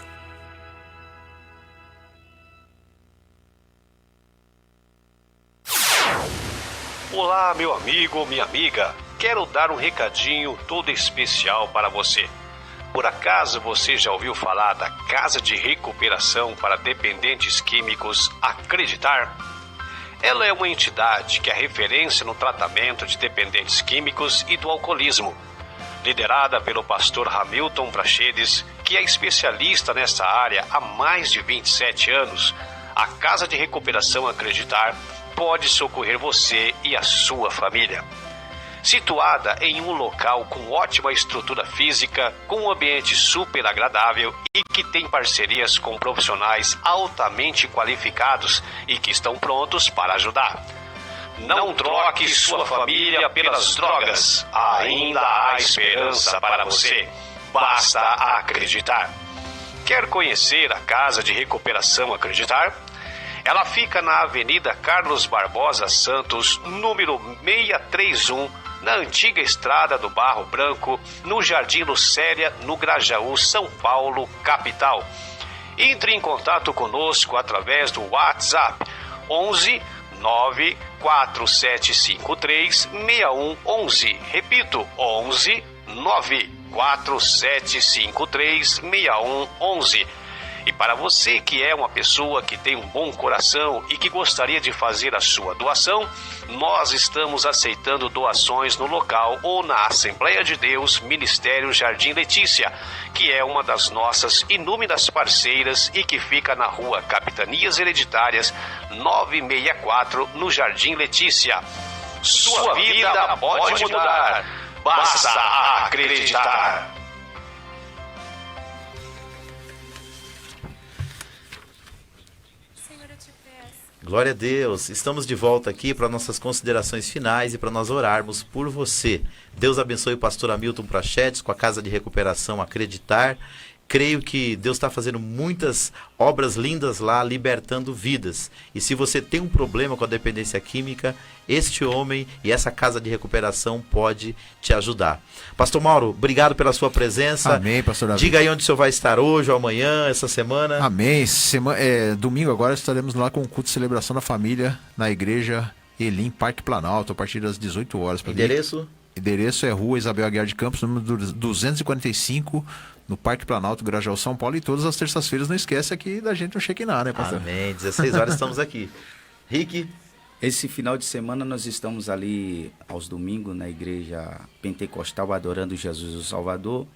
Olá, meu amigo ou minha amiga. Quero dar um recadinho todo especial para você. Por acaso você já ouviu falar da Casa de Recuperação para Dependentes Químicos Acreditar? Ela é uma entidade que é referência no tratamento de dependentes químicos e do alcoolismo. Liderada pelo pastor Hamilton Prachedes, que é especialista nessa área há mais de 27 anos, a Casa de Recuperação Acreditar pode socorrer você e a sua família. Situada em um local com ótima estrutura física, com um ambiente super agradável e que tem parcerias com profissionais altamente qualificados e que estão prontos para ajudar. Não troque sua família pelas drogas. Ainda há esperança para você. Basta acreditar. Quer conhecer a Casa de Recuperação Acreditar? Ela fica na Avenida Carlos Barbosa Santos, número 631, na antiga Estrada do Barro Branco, no Jardim Lucélia, no Grajaú, São Paulo, capital. Entre em contato conosco através do WhatsApp 11 94753 6111. Repito, 11 94753 6111. E para você que é uma pessoa que tem um bom coração e que gostaria de fazer a sua doação, nós estamos aceitando doações no local ou na Assembleia de Deus Ministério Jardim Letícia, que é uma das nossas inúmeras parceiras e que fica na Rua Capitanias Hereditárias 964, no Jardim Letícia. Sua vida pode mudar, basta acreditar. Glória a Deus. Estamos de volta aqui para nossas considerações finais e para nós orarmos por você. Deus abençoe o pastor Hamilton Prachedes com a Casa de Recuperação Acreditar. Creio que Deus está fazendo muitas obras lindas lá, libertando vidas. E se você tem um problema com a dependência química, este homem e essa Casa de Recuperação pode te ajudar. Pastor Mauro, obrigado pela sua presença. Amém, pastor Davi. Diga aí onde o senhor vai estar hoje ou amanhã, essa semana. Amém. Domingo agora estaremos lá com o culto de celebração da família na igreja Elim, Parque Planalto, a partir das 18 horas. Endereço é Rua Isabel Aguiar de Campos, número 245, no Parque Planalto, Grajaú, São Paulo. E todas as terças-feiras não esquece aqui da gente no Shekinah, né, pastor? Amém. 16 horas estamos aqui. Rick? Esse final de semana nós estamos ali aos domingos na igreja pentecostal adorando Jesus o Salvador,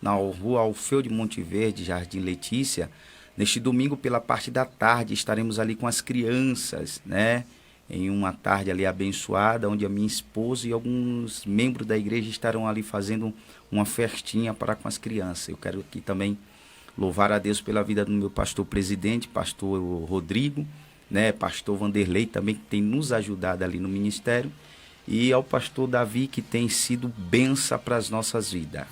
na Rua Alfeu de Monte Verde, Jardim Letícia. Neste domingo, pela parte da tarde, estaremos ali com as crianças, né? Em uma tarde ali abençoada, onde a minha esposa e alguns membros da igreja estarão ali fazendo uma festinha para com as crianças. Eu quero aqui também louvar a Deus pela vida do meu pastor presidente, pastor Rodrigo, né, pastor Vanderlei também, que tem nos ajudado ali no ministério, e ao pastor Davi, que tem sido bênção para as nossas vidas.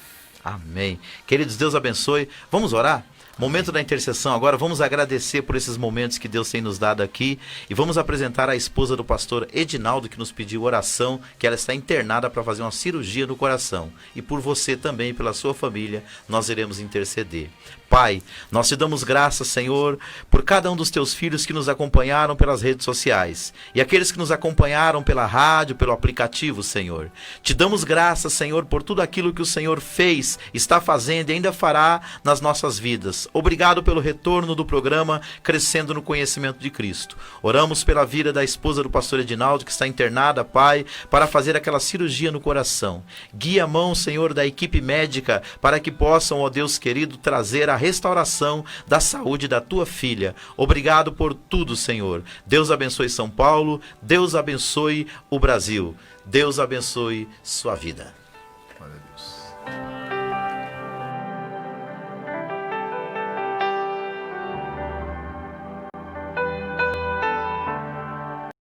Amém. Queridos, Deus abençoe. Vamos orar? Momento da intercessão agora, vamos agradecer por esses momentos que Deus tem nos dado aqui e vamos apresentar a esposa do pastor Edinaldo, que nos pediu oração, que ela está internada para fazer uma cirurgia no coração. E por você também, pela sua família, nós iremos interceder. Pai, nós te damos graças, Senhor, por cada um dos teus filhos que nos acompanharam pelas redes sociais e aqueles que nos acompanharam pela rádio, pelo aplicativo, Senhor. Te damos graças, Senhor, por tudo aquilo que o Senhor fez, está fazendo e ainda fará nas nossas vidas. Obrigado pelo retorno do programa Crescendo no Conhecimento de Cristo. Oramos pela vida da esposa do pastor Edinaldo, que está internada, Pai, para fazer aquela cirurgia no coração. Guia a mão, Senhor, da equipe médica para que possam, ó Deus querido, trazer a restauração da saúde da tua filha. Obrigado por tudo, Senhor. Deus abençoe São Paulo, Deus abençoe o Brasil, Deus abençoe sua vida. Glória a Deus.